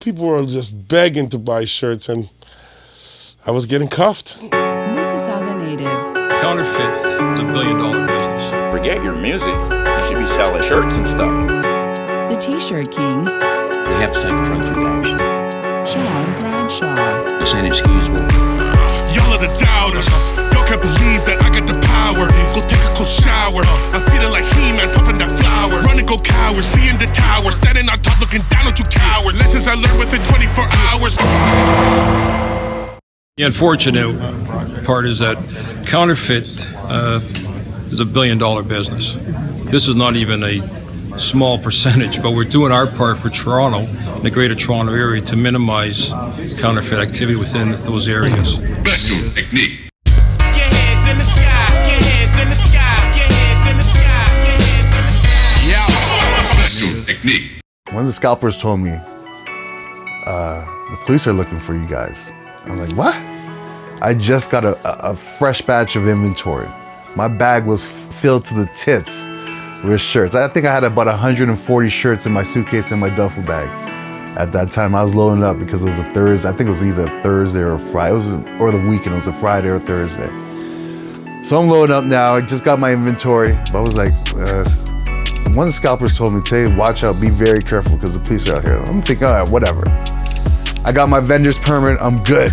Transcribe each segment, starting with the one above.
people were just begging to buy shirts, and I was getting cuffed. Mississauga native. Counterfeit is $1 billion business. Forget your music. You should be selling shirts and stuff. The T-shirt king. They have to take appropriate action. Sean Bradshaw. This ain't excusable. Y'all are the doubters. Y'all can't believe that I got the power. Go take a cold shower. I'm feeling like He-Man, puffing that flower. Run and go coward, seeing the tower. Standing on top, looking down on you cowards. Lessons I learned within 24 hours. The unfortunate part is that counterfeit is $1 billion business. This is not even a small percentage, but we're doing our part for Toronto, the Greater Toronto area, to minimize counterfeit activity within those areas. Vacuum technique. Your heads in the sky, your heads in the sky, your heads in the sky, your heads in the sky. Vacuum technique. One of the scalpers told me, the police are looking for you guys. I'm like, what? I just got a fresh batch of inventory. My bag was filled to the tits with shirts. I think I had about 140 shirts in my suitcase in my duffel bag. At that time, I was loading up because it was a Thursday. I think it was either Thursday or Friday. Or the weekend. It was a Friday or Thursday. So I'm loading up now. I just got my inventory. But I was like, one of the scalpers told me today, watch out, be very careful because the police are out here. I'm thinking, all right, whatever. I got my vendor's permit. I'm good.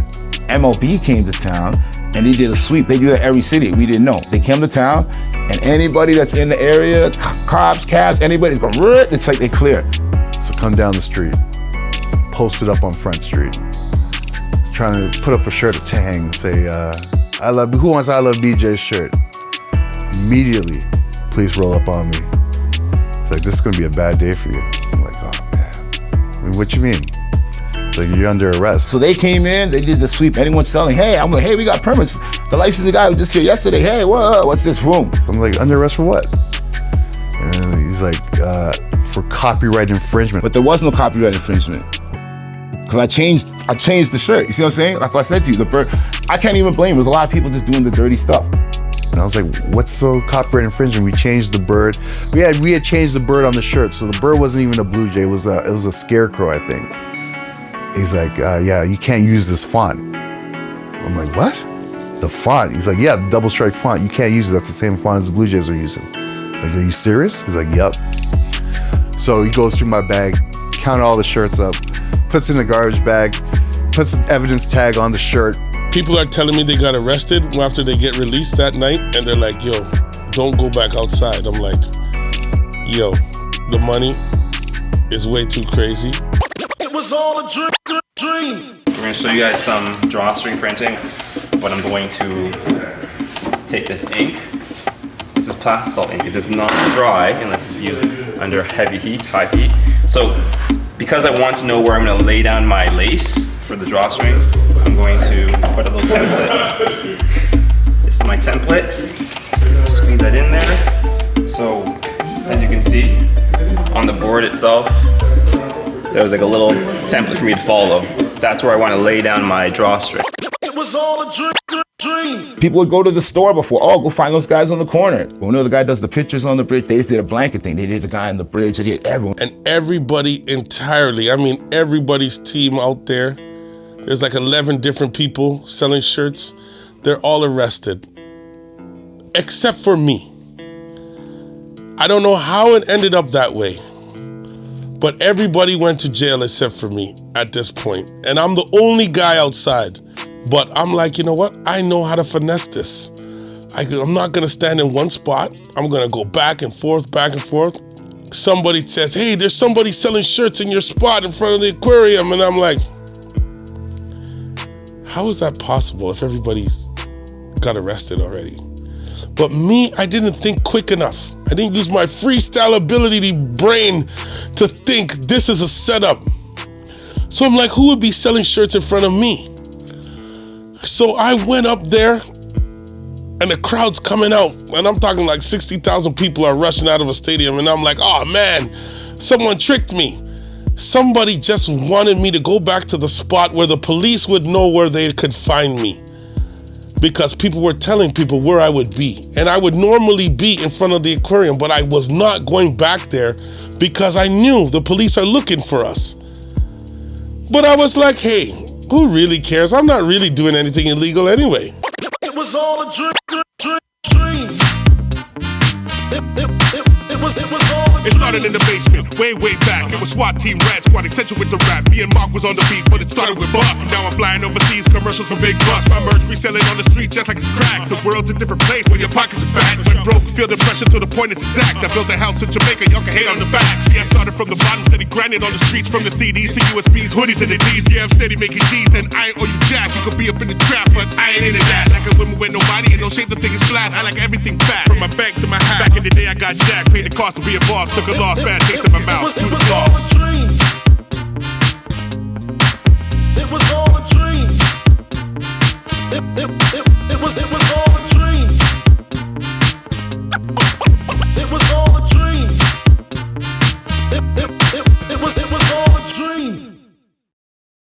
MLB came to town and they did a sweep. They do that every city. We didn't know. They came to town and anybody that's in the area, cops, cabs, anybody's going, it's like they clear. So come down the street, posted up on Front Street, trying to put up a shirt to hang, say, who wants I Love BJ's shirt? Immediately, police roll up on me. It's like, this is gonna be a bad day for you. I'm like, oh man. I mean, what you mean? Like, you're under arrest. So they came in, they did the sweep. Anyone selling, hey, I'm like, hey, we got permits. The licensing guy was just here yesterday. Hey, what's this room? I'm like, under arrest for what? And he's like, for copyright infringement. But there was no copyright infringement. Because I changed the shirt. You see what I'm saying? That's what I said to you. The bird, I can't even blame. There's a lot of people just doing the dirty stuff. And I was like, what's so copyright infringement? We changed the bird. We had changed the bird on the shirt. So the bird wasn't even a blue jay. It was a scarecrow, I think. He's like, yeah, you can't use this font. I'm like, what? The font? He's like, yeah, the double strike font. You can't use it. That's the same font as the Blue Jays are using. Like, are you serious? He's like, yep. So he goes through my bag, counted all the shirts up, puts in the garbage bag, puts an evidence tag on the shirt. People are telling me they got arrested after they get released that night, and they're like, yo, don't go back outside. I'm like, yo, the money is way too crazy. It was all a dream. We're going to show you guys some drawstring printing, but I'm going to take this ink. This is plastisol ink. It does not dry unless it's used under heavy heat, high heat. So because I want to know where I'm going to lay down my lace for the drawstrings, I'm going to put a little template. This is my template. Squeeze that in there. So as you can see on the board itself, there's like a little template for me to follow. That's where I want to lay down my drawstring. It was all a dream. People would go to the store before. Oh, go find those guys on the corner. When the guy does the pictures on the bridge, they just did a blanket thing. They did the guy on the bridge. They did everyone. And everybody entirely, I mean, everybody's team out there, there's like 11 different people selling shirts. They're all arrested, except for me. I don't know how it ended up that way. But everybody went to jail except for me at this point. And I'm the only guy outside. But I'm like, you know what? I know how to finesse this. I'm not going to stand in one spot. I'm going to go back and forth, back and forth. Somebody says, hey, there's somebody selling shirts in your spot in front of the aquarium. And I'm like, how is that possible if everybody's got arrested already? But me, I didn't think quick enough. I didn't use my freestyle ability brain to think this is a setup. So I'm like, who would be selling shirts in front of me? So I went up there and the crowd's coming out. And I'm talking like 60,000 people are rushing out of a stadium. And I'm like, oh man, someone tricked me. Somebody just wanted me to go back to the spot where the police would know where they could find me. Because people were telling people where I would be. And I would normally be in front of the aquarium, but I was not going back there because I knew the police are looking for us. But I was like, hey, who really cares? I'm not really doing anything illegal anyway. It was all a dream. It started in the basement, way back. It was SWAT team, Rat Squad, essential with the rap. Me and Mark was on the beat, but it started with Buck. Now I'm flying overseas, commercials for big bucks. My merch reselling on the street just like it's crack. The world's a different place when your pockets are fat. When broke, feel the pressure to the point it's exact. I built a house in Jamaica, y'all can hate on the facts. See, I started from the bottom, steady grinding on the streets. From the CDs to USBs, hoodies and the D's. Yeah, I'm steady making G's, and I ain't owe you jack. You could be up in the trap, but I ain't into that. Like a woman with nobody and no shape, the thing is flat. I like everything fat, from my bank to my hat. Back in the day I got jack, paid the cost to be a boss. Took a loss, bad taste in my mouth, through the loss.